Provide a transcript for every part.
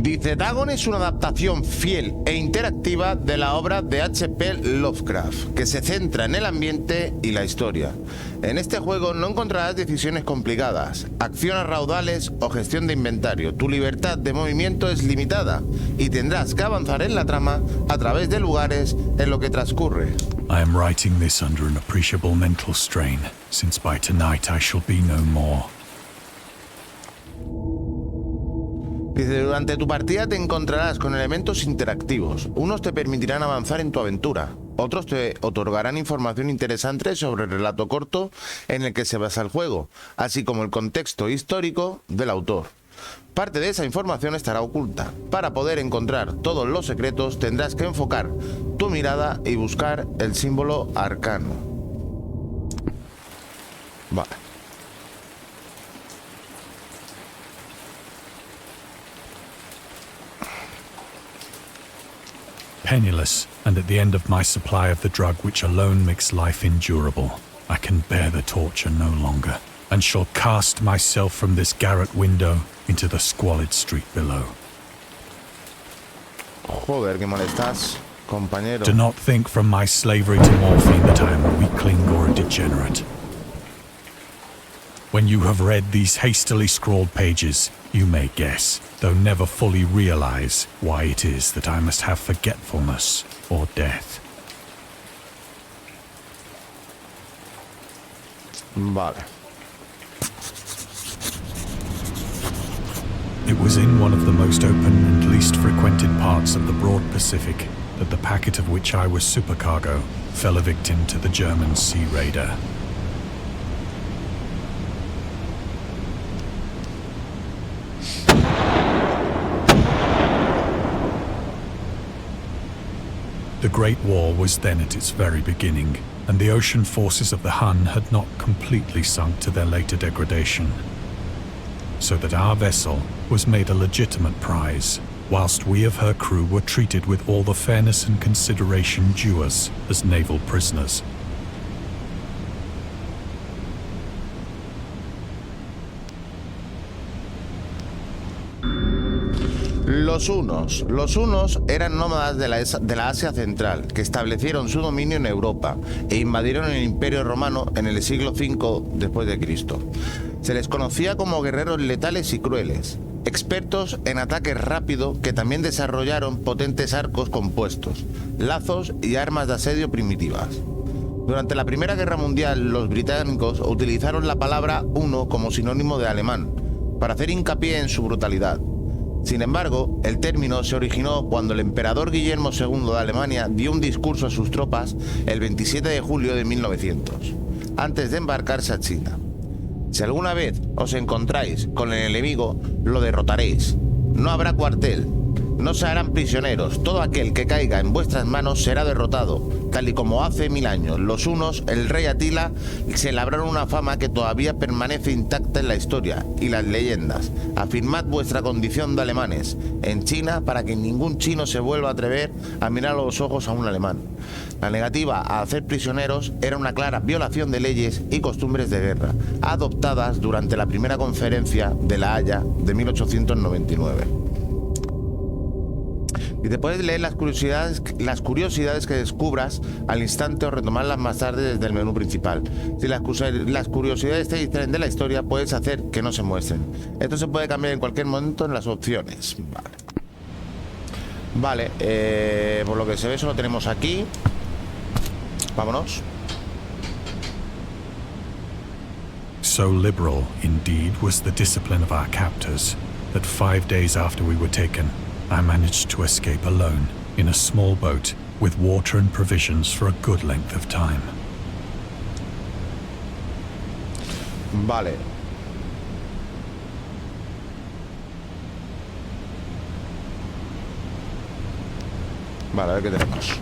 Dice, Dagon es una adaptación fiel e interactiva de la obra de HP Lovecraft, que se centra en el ambiente y la historia. En este juego no encontrarás decisiones complicadas, acciones raudales o gestión de inventario. Tu libertad de movimiento es limitada y tendrás que avanzar en la trama a través de lugares en lo que transcurre. I am writing this under an appreciable mental strain, since by tonight I shall be no more. Dice, durante tu partida te encontrarás con elementos interactivos. Unos te permitirán avanzar en tu aventura. Otros te otorgarán información interesante sobre el relato corto en el que se basa el juego, así como el contexto histórico del autor. Parte de esa información estará oculta. Para poder encontrar todos los secretos tendrás que enfocar tu mirada y buscar el símbolo arcano. Vale. Penniless, and at the end of my supply of the drug which alone makes life endurable, I can bear the torture no longer, and shall cast myself from this garret window into the squalid street below. Joder, que molestas, compañero. Do not think from my slavery to morphine that I am a weakling or a degenerate. When you have read these hastily scrawled pages, you may guess, though never fully realize, why it is that I must have forgetfulness or death. Vale. It was in one of the most open and least frequented parts of the broad Pacific that the packet of which I was supercargo fell a victim to the German sea raider. The Great War was then at its very beginning, and the ocean forces of the Hun had not completely sunk to their later degradation. So that our vessel was made a legitimate prize, whilst we of her crew were treated with all the fairness and consideration due us as naval prisoners. Los hunos eran nómadas de la Asia Central, que establecieron su dominio en Europa e invadieron el Imperio Romano en el siglo V después de Cristo. Se les conocía como guerreros letales y crueles, expertos en ataque rápido que también desarrollaron potentes arcos compuestos, lazos y armas de asedio primitivas. Durante la Primera Guerra Mundial, los británicos utilizaron la palabra huno como sinónimo de alemán, para hacer hincapié en su brutalidad. Sin embargo, el término se originó cuando el emperador Guillermo II de Alemania dio un discurso a sus tropas el 27 de julio de 1900, antes de embarcarse a China. Si alguna vez os encontráis con el enemigo, lo derrotaréis. No habrá cuartel, no se harán prisioneros. Todo aquel que caiga en vuestras manos será derrotado, tal y como hace 1000 años. Los hunos, el rey Atila, se labraron una fama que todavía permanece intacta en la historia y las leyendas. Afirmad vuestra condición de alemanes en China para que ningún chino se vuelva a atrever a mirar a los ojos a un alemán. La negativa a hacer prisioneros era una clara violación de leyes y costumbres de guerra, adoptadas durante la primera conferencia de La Haya de 1899. Y te puedes leer las curiosidades que descubras al instante o retomarlas más tarde desde el menú principal. Si las curiosidades te distraen de la historia, puedes hacer que no se muestren. Esto se puede cambiar en cualquier momento en las opciones. Vale, por lo que se ve eso lo tenemos aquí. Vámonos. So liberal, indeed, was the discipline of our captors, that 5 days after we were taken, I managed to escape alone in a small boat with water and provisions for a good length of time. Vale. Vale, a ver qué tenemos.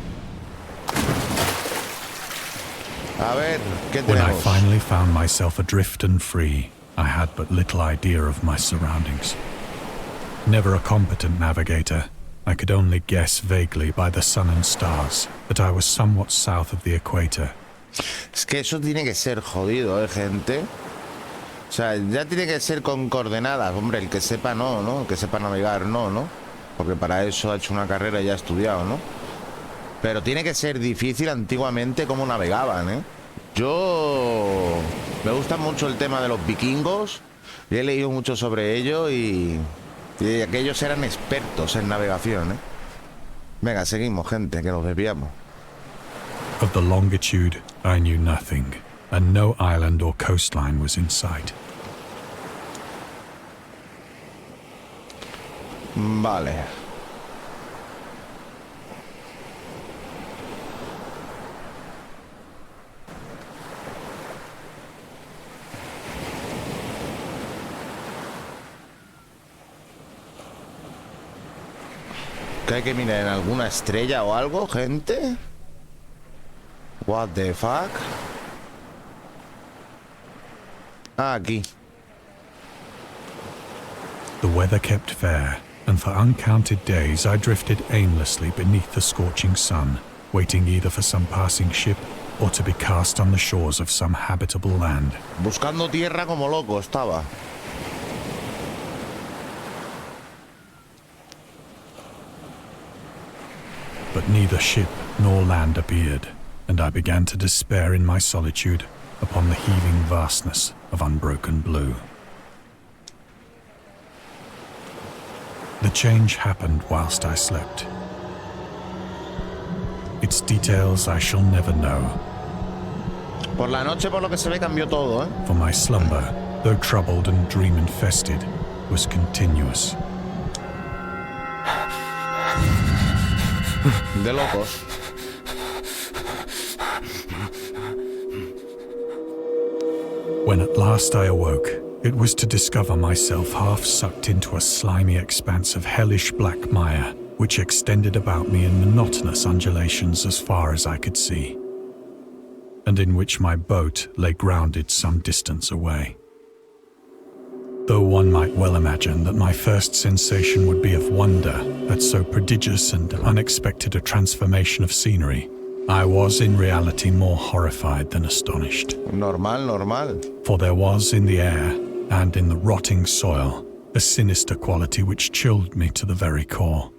A ver, ¿qué When I tenemos? finally found myself adrift and free, I had but little idea of my surroundings. Never a competent navigator, I could only guess vaguely by the sun and stars that I was somewhat south of the equator. Es que eso tiene que ser jodido, gente. O sea, ya tiene que ser con coordenadas. Hombre, el que sepa no, ¿no? El que sepa navegar no, ¿no? porque para eso ha hecho una carrera y ya ha estudiado, ¿no? Pero tiene que ser difícil antiguamente cómo navegaban, ¿eh? Yo... me gusta mucho el tema de los vikingos, y he leído mucho sobre ello y aquellos eran expertos en navegación, ¿eh? Venga, seguimos, gente, que nos desviamos. Of the longitude, I knew nothing, and no island or coastline was in sight. Vale. ¿Que hay que mirar en alguna estrella o algo, gente? What the fuck? Ah, aquí. The weather kept fair, and for uncounted days I drifted aimlessly beneath the scorching sun, waiting either for some passing ship or to be cast on the shores of some habitable land. Buscando tierra como loco estaba. But neither ship nor land appeared, and I began to despair in my solitude upon the heaving vastness of unbroken blue. The change happened whilst I slept. Its details I shall never know. Por la noche, por lo que se ve, cambió todo, ¿eh? For my slumber, though troubled and dream-infested, was continuous. De locos. When at last I awoke, it was to discover myself half sucked into a slimy expanse of hellish black mire, which extended about me in monotonous undulations as far as I could see, and in which my boat lay grounded some distance away. Though one might well imagine that my first sensation would be of wonder at so prodigious and unexpected a transformation of scenery, I was in reality more horrified than astonished. Normal. For there was in the air and in the rotting soil a sinister quality which chilled me to the very core.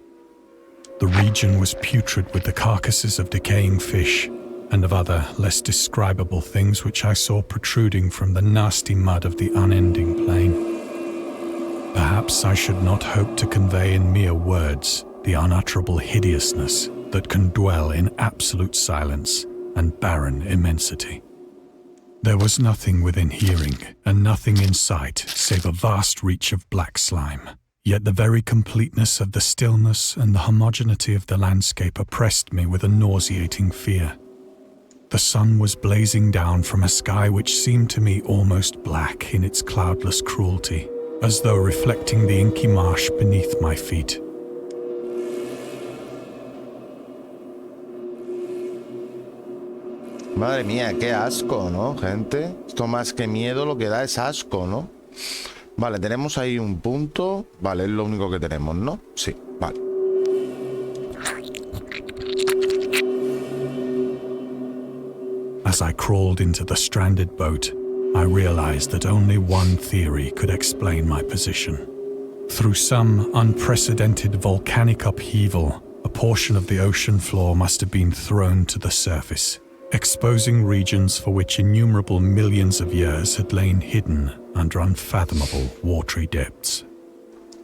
The region was putrid with the carcasses of decaying fish and of other less describable things which I saw protruding from the nasty mud of the unending plain. Perhaps I should not hope to convey in mere words the unutterable hideousness that can dwell in absolute silence and barren immensity. There was nothing within hearing and nothing in sight save a vast reach of black slime. Yet the very completeness of the stillness and the homogeneity of the landscape oppressed me with a nauseating fear. The sun was blazing down from a sky which seemed to me almost black in its cloudless cruelty, as though reflecting the inky marsh beneath my feet. Madre mía, qué asco, ¿no, gente? Esto más que miedo lo que da es asco, ¿no? Vale, tenemos ahí un punto. Vale, es lo único que tenemos, ¿no? Sí, vale. As I crawled into the stranded boat, I realized that only one theory could explain my position. Through some unprecedented volcanic upheaval, a portion of the ocean floor must have been thrown to the surface, exposing regions for which innumerable millions of years had lain hidden under unfathomable watery depths.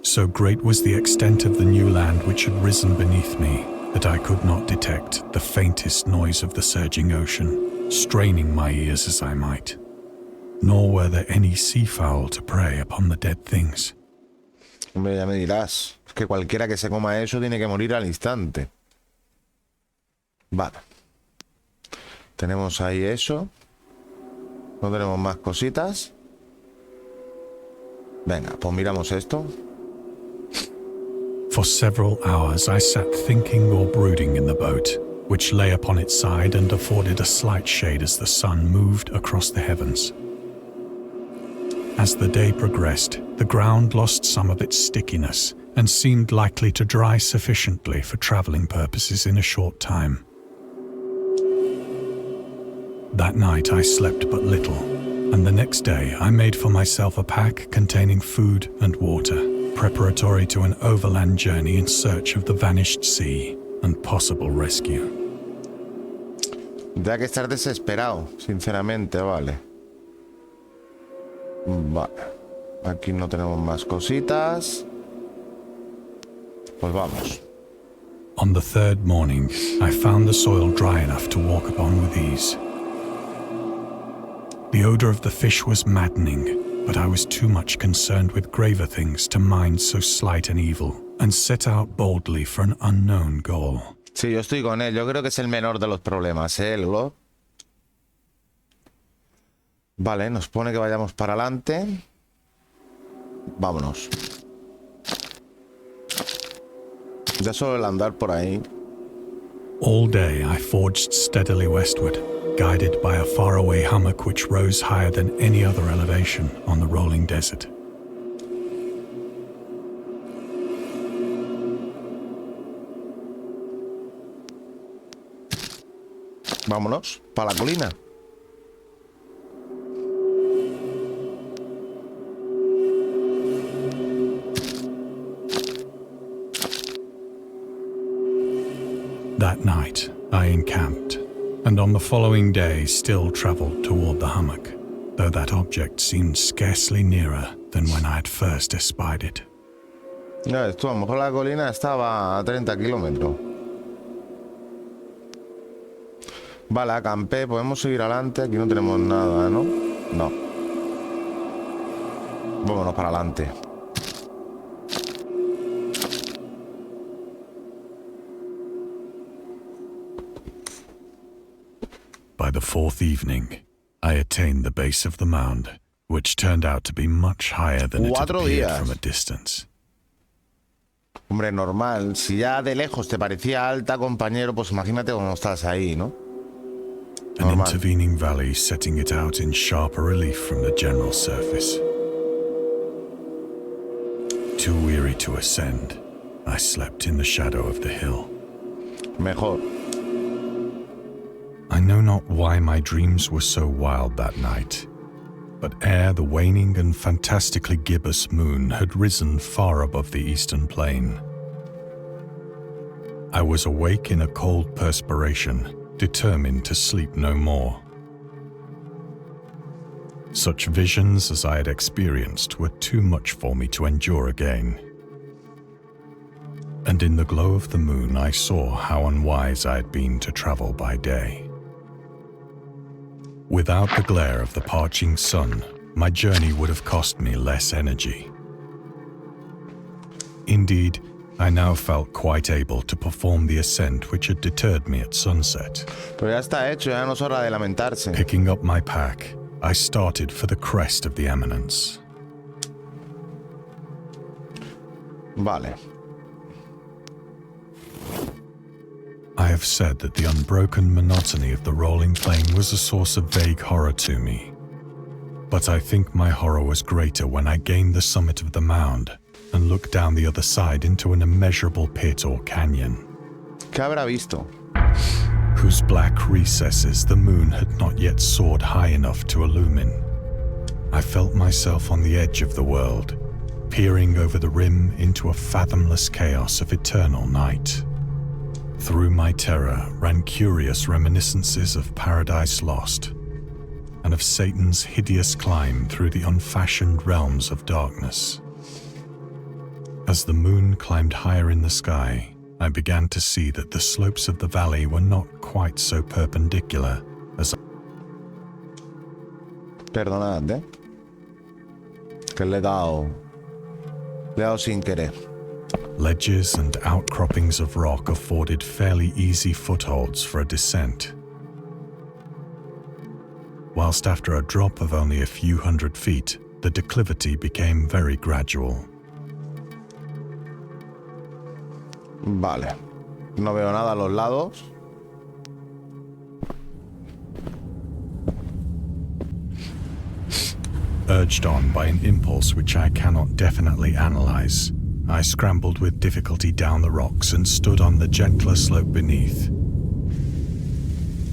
So great was the extent of the new land which had risen beneath me that I could not detect the faintest noise of the surging ocean, straining my ears as I might. Nor were there any seafowl to prey upon the dead things. Hombre, ya me dirás, es que cualquiera que se coma eso tiene que morir al instante. Vale. Tenemos ahí eso. No tenemos más cositas. Venga, pues miramos esto. For several hours I sat thinking or brooding in the boat, which lay upon its side and afforded a slight shade as the sun moved across the heavens. As the day progressed, the ground lost some of its stickiness and seemed likely to dry sufficiently for traveling purposes in a short time. That night I slept but little, and the next day I made for myself a pack containing food and water, preparatory to an overland journey in search of the vanished sea and possible rescue. Ya que estar desesperado, sinceramente, vale. Vale. Aquí no tenemos más cositas. Pues vamos. On the third morning, I found the soil dry enough to walk upon with ease. The odor of the fish was maddening, but I was too much concerned with graver things to mind so slight an evil, and set out boldly for an unknown goal. Sí, yo estoy con él. Yo creo que es el menor de los problemas, ¿eh? El Glob. Vale, nos pone que vayamos para adelante. Vámonos. Ya solo el andar por ahí. All day I forged steadily westward, guided by a faraway hummock which rose higher than any other elevation on the rolling desert. Vámonos, para la colina. That night, I encamped, and on the following day still travelled toward the hummock, though that object seemed scarcely nearer than when I had first espied it. No, esto, a lo mejor la colina estaba a 30 kilómetros. Vale, acampé, podemos seguir adelante. Aquí no tenemos nada, ¿no? No. Vámonos para adelante. By the fourth evening, I attained the base of the mound, which turned out to be much higher than it appeared from a distance. Hombre, normal. Si ya de lejos te parecía alta, compañero, pues imagínate cómo estás ahí, ¿no? An intervening valley setting it out in sharper relief from the general surface. Too weary to ascend, I slept in the shadow of the hill. Mejor. I know not why my dreams were so wild that night, but ere the waning and fantastically gibbous moon had risen far above the eastern plain, I was awake in a cold perspiration, determined to sleep no more. Such visions as I had experienced were too much for me to endure again. And in the glow of the moon I saw how unwise I had been to travel by day. Without the glare of the parching sun, my journey would have cost me less energy. Indeed, I now felt quite able to perform the ascent which had deterred me at sunset. Pero ya está hecho, ya no es hora de lamentarse. Picking up my pack, I started for the crest of the eminence. Vale. I have said that the unbroken monotony of the rolling plain was a source of vague horror to me. But I think my horror was greater when I gained the summit of the mound and looked down the other side into an immeasurable pit or canyon. ¿Qué habrá visto? Whose black recesses the moon had not yet soared high enough to illumine. I felt myself on the edge of the world, peering over the rim into a fathomless chaos of eternal night. Through my terror ran curious reminiscences of Paradise Lost, and of Satan's hideous climb through the unfashioned realms of darkness. As the moon climbed higher in the sky, I began to see that the slopes of the valley were not quite so perpendicular as Perdonad, ¿eh? Que le he dado sin querer. Ledges and outcroppings of rock afforded fairly easy footholds for a descent. Whilst after a drop of only a few hundred feet, the declivity became very gradual. Vale. No veo nada a los lados. Urged on by an impulse which I cannot definitely analyze, I scrambled with difficulty down the rocks and stood on the gentler slope beneath,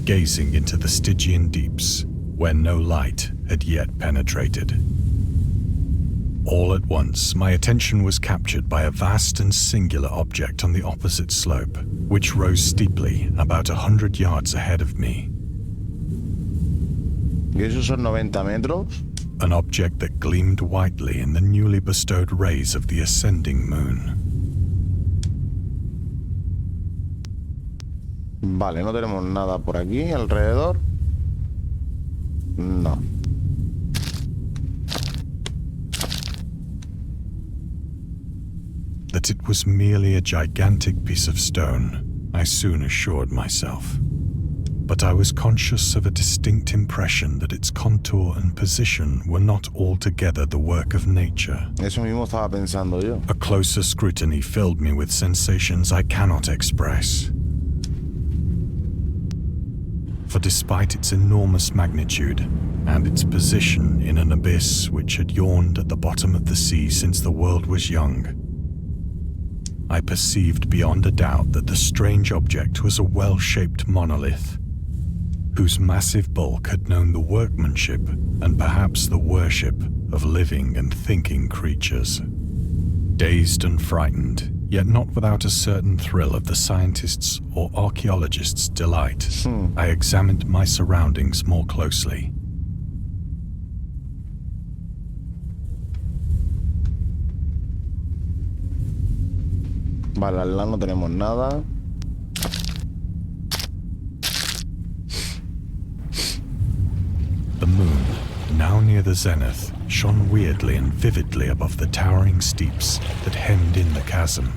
gazing into the Stygian deeps where no light had yet penetrated. All at once, my attention was captured by a vast and singular object on the opposite slope, which rose steeply about 100 yards ahead of me. ¿Y esos son 90 metros? An object that gleamed whitely in the newly bestowed rays of the ascending moon. Vale, no tenemos nada por aquí alrededor. No. That it was merely a gigantic piece of stone, I soon assured myself. But I was conscious of a distinct impression that its contour and position were not altogether the work of nature. Eso mismo estaba pensando yo. A closer scrutiny filled me with sensations I cannot express. For despite its enormous magnitude and its position in an abyss which had yawned at the bottom of the sea since the world was young, I perceived beyond a doubt that the strange object was a well-shaped monolith, whose massive bulk had known the workmanship and perhaps the worship of living and thinking creatures. Dazed and frightened, yet not without a certain thrill of the scientist's or archaeologist's delight, I examined my surroundings more closely. Vale, al lado no tenemos nada. The moon, now near the zenith, shone weirdly and vividly above the towering steeps that hemmed in the chasm,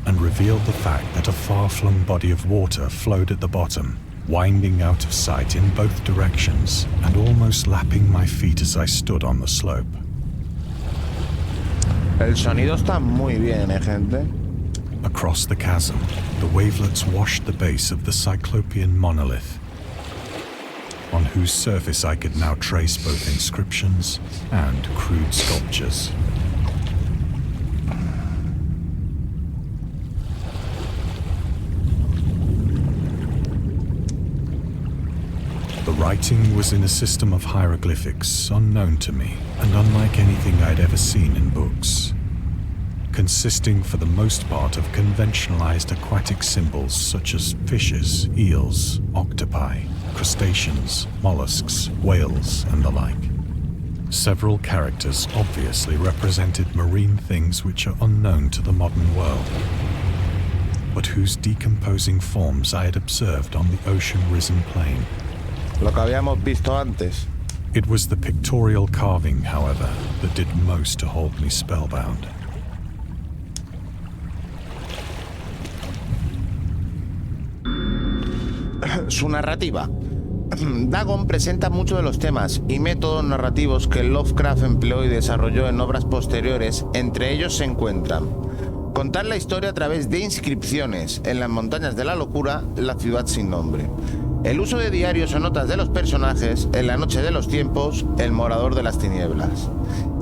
and revealed the fact that a far-flung body of water flowed at the bottom, winding out of sight in both directions and almost lapping my feet as I stood on the slope. El sonido está muy bien, gente. Across the chasm, the wavelets washed the base of the cyclopean monolith, on whose surface I could now trace both inscriptions and crude sculptures. The writing was in a system of hieroglyphics unknown to me and unlike anything I'd ever seen in books, consisting for the most part of conventionalized aquatic symbols such as fishes, eels, octopi, crustaceans, mollusks, whales, and the like. Several characters obviously represented marine things which are unknown to the modern world, but whose decomposing forms I had observed on the ocean-risen plain. Lo que habíamos visto antes. It was the pictorial carving, however, that did most to hold me spellbound. Su narrativa. Dagon presenta muchos de los temas y métodos narrativos que Lovecraft empleó y desarrolló en obras posteriores. Entre ellos se encuentran contar la historia a través de inscripciones en las montañas de la locura, la ciudad sin nombre, el uso de diarios o notas de los personajes en la noche de los tiempos, el morador de las tinieblas,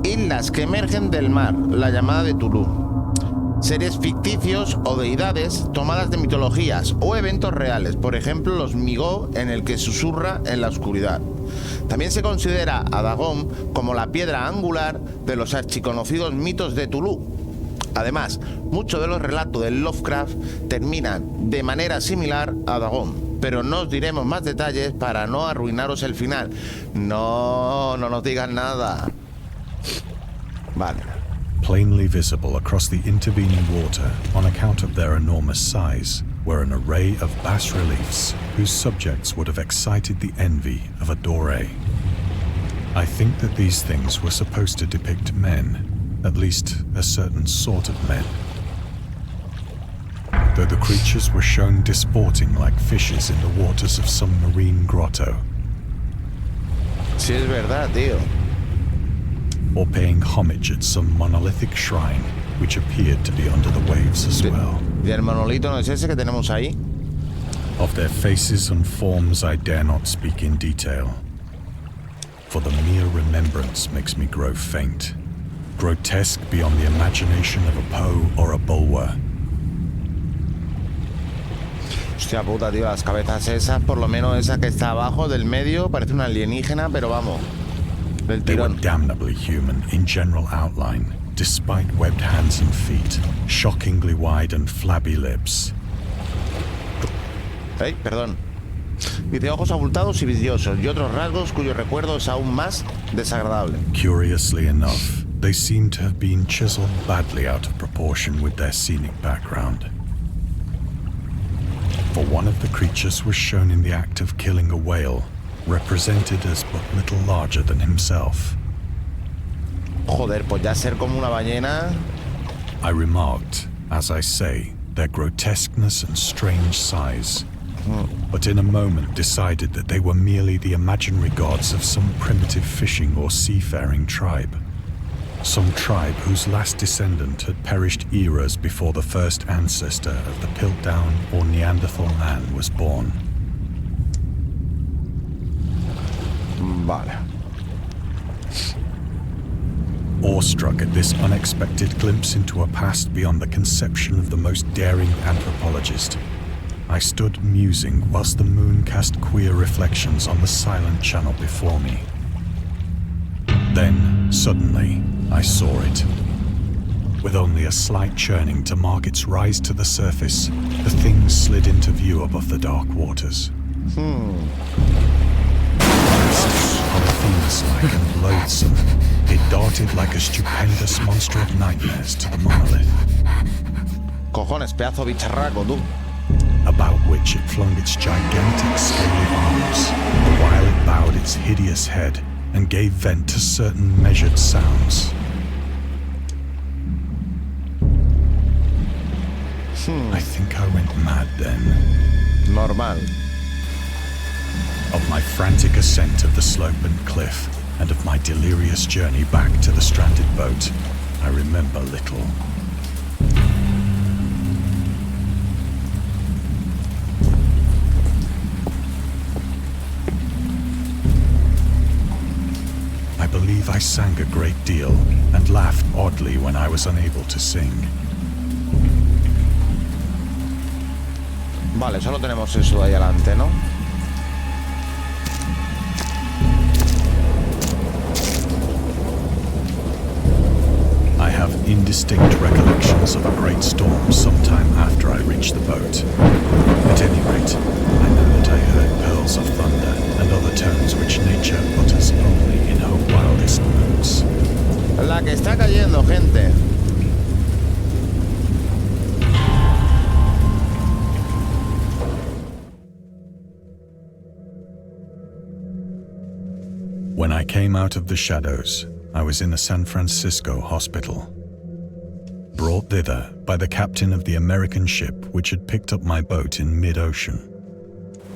islas que emergen del mar, la llamada de Cthulhu, seres ficticios o deidades tomadas de mitologías o eventos reales, por ejemplo los Migo en el que susurra en la oscuridad. También se considera a Dagon como la piedra angular de los archiconocidos mitos de Cthulhu. Además, muchos de los relatos de Lovecraft terminan de manera similar a Dagon, pero no os diremos más detalles para no arruinaros el final. No nos digan nada. Vale. Plainly visible across the intervening water, on account of their enormous size, were an array of bas-reliefs whose subjects would have excited the envy of a doré. I think that these things were supposed to depict men, at least a certain sort of men, though the creatures were shown disporting like fishes in the waters of some marine grotto. Sí, es verdad, tío. Or paying homage at some monolithic shrine which appeared to be under the waves as well. ¿Y el monolito no es ese que tenemos ahí? Of their faces and forms I dare not speak in detail, for the mere remembrance makes me grow faint, grotesque beyond the imagination of a Poe or a Bulwer. Hostia puta, tío, las cabezas esas, por lo menos esa que está abajo del medio, parece una alienígena, pero vamos. Del They were tirón. damnably human in general outline, despite webbed hands and feet, shockingly wide and flabby lips. Perdón. Dice ojos abultados y vidriosos y otros rasgos cuyo recuerdo es aún más desagradable. Curiously enough, they seem to have been chiseled badly out of proportion with their scenic background. For one of the creatures was shown in the act of killing a whale, represented as but little larger than himself. Joder, pues ya ser como una ballena... I remarked, as I say, their grotesqueness and strange size, but in a moment decided that they were merely the imaginary gods of some primitive fishing or seafaring tribe. Some tribe whose last descendant had perished eras before the first ancestor of the Piltdown or Neanderthal man was born. Vale. Awestruck at this unexpected glimpse into a past beyond the conception of the most daring anthropologist, I stood musing whilst the moon cast queer reflections on the silent channel before me. Then, suddenly, I saw it. With only a slight churning to mark its rise to the surface, the thing slid into view above the dark waters. Polyphemus-like and loathsome, it darted like a stupendous monster of nightmares to the monolith. Cojones, pedazo bicharraco, tú. About which it flung its gigantic scaly arms, the while it bowed its hideous head and gave vent to certain measured sounds. I think I went mad then. Normal. Of my frantic ascent of the slope and cliff, and of my delirious journey back to the stranded boat, I remember little. I believe I sang a great deal and laughed oddly when I was unable to sing. Vale, solo tenemos eso de ahí adelante, ¿no? I have indistinct recollections of a great storm sometime after I reached the boat. At any rate, I know that I heard pearls of thunder and other tones which nature utters only in her wildest moods. La que está cayendo, gente. When I came out of the shadows, I was in a San Francisco hospital. Brought thither by the captain of the American ship which had picked up my boat in mid-ocean.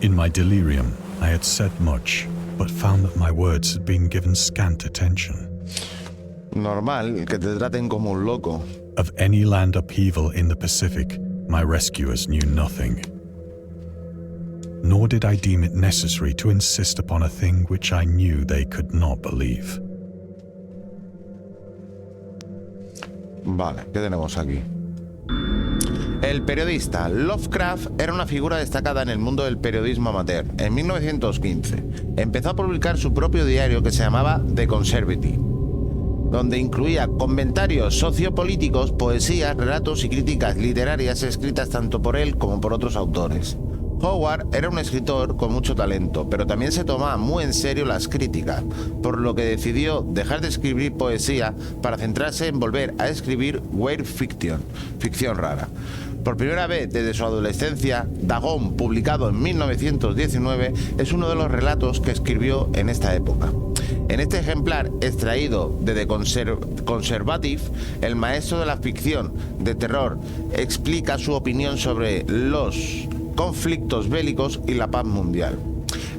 In my delirium, I had said much, but found that my words had been given scant attention. Normal, que te traten como un loco. Of any land upheaval in the Pacific, my rescuers knew nothing. Nor did I deem it necessary to insist upon a thing which I knew they could not believe. Vale, ¿qué tenemos aquí? El periodista Lovecraft era una figura destacada en el mundo del periodismo amateur. En 1915 empezó a publicar su propio diario que se llamaba The Conservative, donde incluía comentarios sociopolíticos, poesías, relatos y críticas literarias escritas tanto por él como por otros autores. Howard era un escritor con mucho talento, pero también se tomaba muy en serio las críticas, por lo que decidió dejar de escribir poesía para centrarse en volver a escribir weird fiction, ficción rara. Por primera vez desde su adolescencia, Dagon, publicado en 1919, es uno de los relatos que escribió en esta época. En este ejemplar, extraído de The Conservative, el maestro de la ficción de terror explica su opinión sobre los conflictos bélicos y la paz mundial.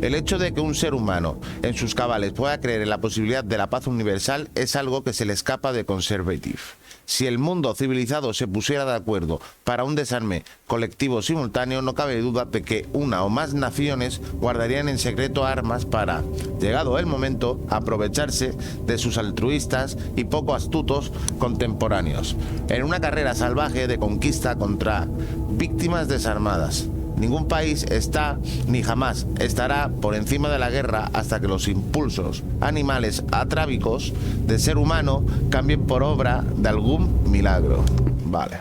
El hecho de que un ser humano en sus cabales pueda creer en la posibilidad de la paz universal es algo que se le escapa de Conservative. Si el mundo civilizado se pusiera de acuerdo para un desarme colectivo simultáneo, no cabe duda de que una o más naciones guardarían en secreto armas para, llegado el momento, aprovecharse de sus altruistas y poco astutos contemporáneos, en una carrera salvaje de conquista contra víctimas desarmadas. Ningún país está ni jamás estará por encima de la guerra hasta que los impulsos animales atrábicos del ser humano cambien por obra de algún milagro. Vale.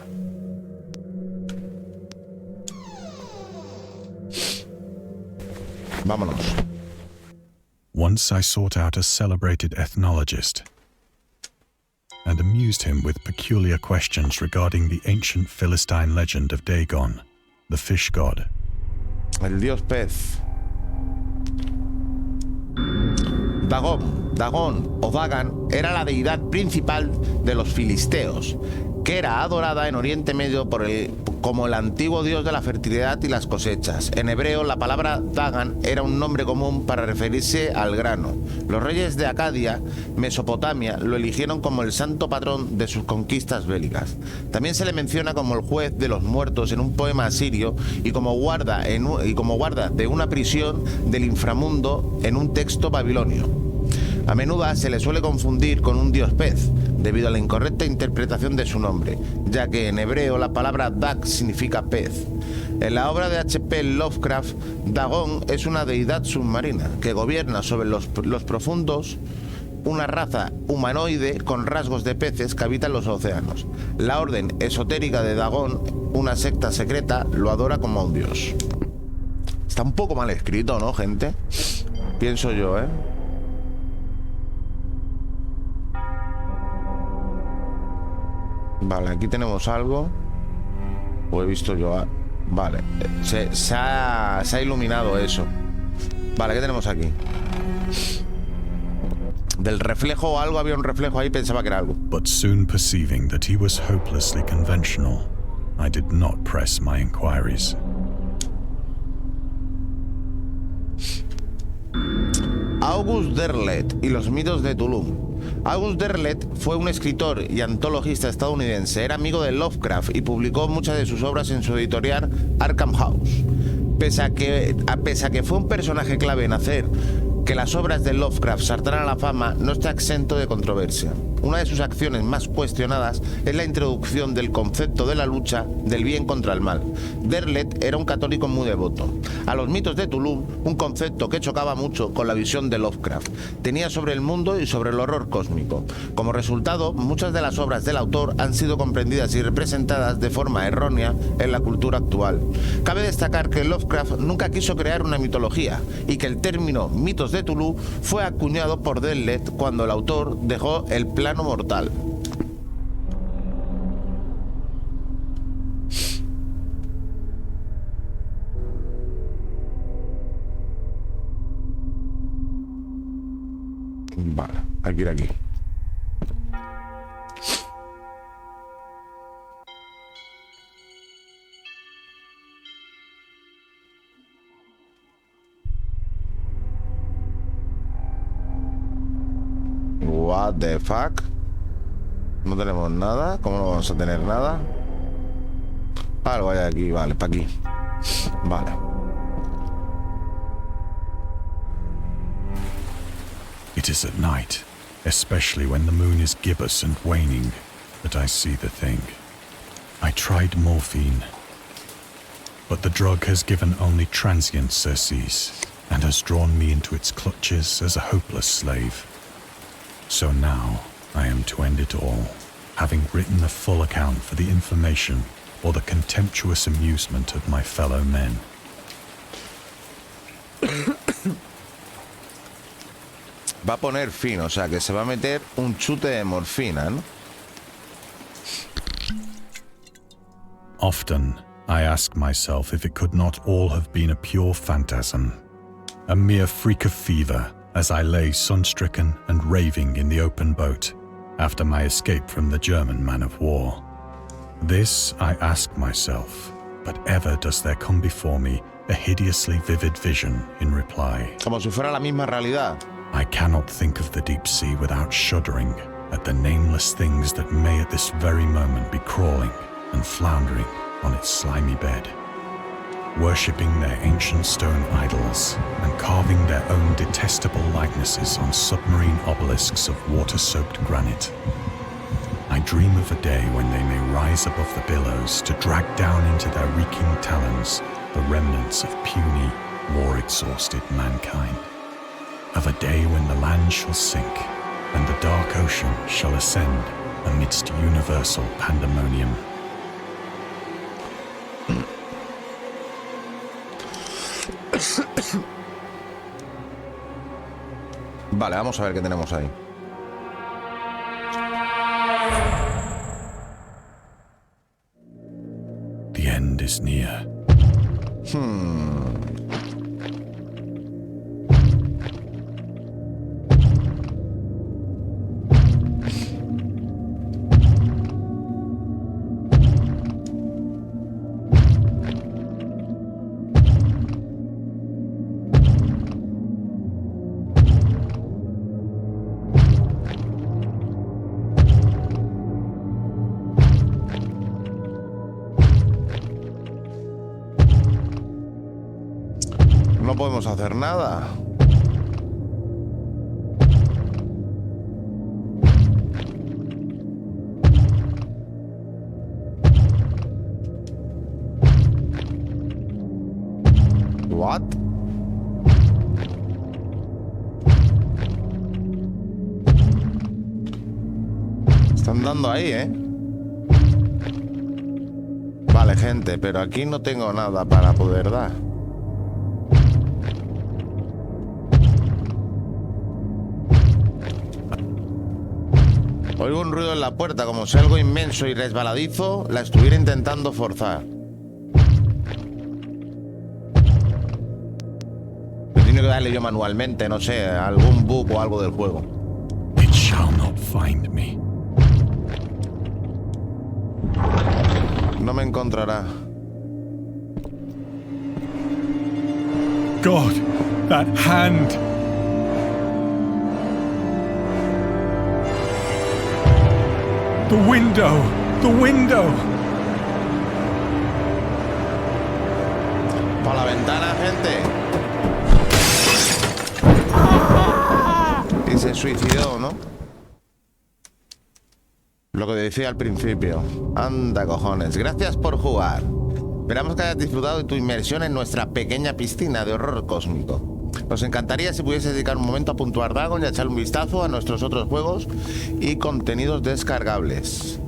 Vámonos. Once I sought out a celebrated ethnologist and amused him with peculiar questions regarding the ancient Philistine legend of Dagon, the fish god. El dios pez. Dagon o Dagon era la deidad principal de los filisteos, que era adorada en Oriente Medio como el antiguo dios de la fertilidad y las cosechas. En hebreo, la palabra Dagon era un nombre común para referirse al grano. Los reyes de Acadia, Mesopotamia, lo eligieron como el santo patrón de sus conquistas bélicas. También se le menciona como el juez de los muertos en un poema asirio y como guarda de una prisión del inframundo en un texto babilonio. A menudo se le suele confundir con un dios pez, debido a la incorrecta interpretación de su nombre, ya que en hebreo la palabra Dag significa pez. En la obra de HP Lovecraft, Dagon es una deidad submarina que gobierna sobre los profundos, una raza humanoide con rasgos de peces que habitan los océanos. La orden esotérica de Dagon, una secta secreta, lo adora como a un dios. Está un poco mal escrito, ¿no, gente? Pienso yo, ¿eh? Vale, aquí tenemos algo. O he visto yo. Vale, se ha iluminado eso. Vale, ¿qué tenemos aquí? Del reflejo o algo, había un reflejo ahí, pensaba que era algo. But soon perceiving that he was hopelessly conventional, I did not press my inquiries. August Derleth y los mitos de Cthulhu. August Derleth fue un escritor y antologista estadounidense. Era amigo de Lovecraft y publicó muchas de sus obras en su editorial Arkham House. Pese a que fue un personaje clave en hacer que las obras de Lovecraft saltaran a la fama, no está exento de controversia. Una de sus acciones más cuestionadas es la introducción del concepto de la lucha del bien contra el mal. Derleth era un católico muy devoto a los mitos de Cthulhu, un concepto que chocaba mucho con la visión de Lovecraft tenía sobre el mundo y sobre el horror cósmico. Como resultado, muchas de las obras del autor han sido comprendidas y representadas de forma errónea en la cultura actual. Cabe destacar que Lovecraft nunca quiso crear una mitología y que el término mitos de Cthulhu fue acuñado por Derleth cuando el autor dejó el plano mortal. Vale, hay que ir aquí. What the fuck? No tenemos nada. ¿Cómo no vamos a tener nada? Algo hay aquí, vale, para aquí. Vale. It is at night, especially when the moon is gibbous and waning, that I see the thing. I tried morphine, but the drug has given only transient surcease and has drawn me into its clutches as a hopeless slave. So now I am to end it all, having written a full account for the information or the contemptuous amusement of my fellow men. Va a poner fin, o sea que se va a meter un chute de morfina, ¿no? Often I ask myself if it could not all have been a pure phantasm, a mere freak of fever, as I lay sun-stricken and raving in the open boat after my escape from the German man-of-war. This I ask myself, but ever does there come before me a hideously vivid vision in reply. Como si fuera la misma realidad. I cannot think of the deep sea without shuddering at the nameless things that may at this very moment be crawling and floundering on its slimy bed, worshipping their ancient stone idols and carving their own detestable likenesses on submarine obelisks of water-soaked granite. I dream of a day when they may rise above the billows to drag down into their reeking talons the remnants of puny, war-exhausted mankind. Of a day when the land shall sink, and the dark ocean shall ascend amidst universal pandemonium. Vale, vamos a ver qué tenemos ahí. The end is near. No podemos hacer nada. What? Están dando ahí, ¿eh? Vale, gente, pero aquí no tengo nada para poder dar. Oigo un ruido en la puerta, como si algo inmenso y resbaladizo la estuviera intentando forzar. He tenido que darle yo manualmente, no sé, algún bug o algo del juego. It shall not find me. No me encontrará. God, that hand! The window! The window! Por la ventana, gente. Y se suicidó, ¿no? Lo que decía al principio. Anda, cojones. Gracias por jugar. Esperamos que hayas disfrutado de tu inmersión en nuestra pequeña piscina de horror cósmico. Nos encantaría si pudieses dedicar un momento a puntuar Dagon y a echarle un vistazo a nuestros otros juegos y contenidos descargables.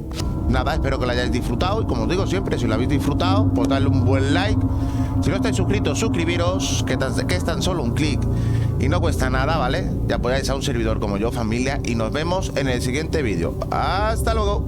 Nada, espero que lo hayáis disfrutado y como os digo siempre, si lo habéis disfrutado, pues dadle un buen like. Si no estáis suscritos, suscribiros, que es tan solo un clic y no cuesta nada, ¿vale? Ya apoyáis a un servidor como yo, familia, y nos vemos en el siguiente vídeo. ¡Hasta luego!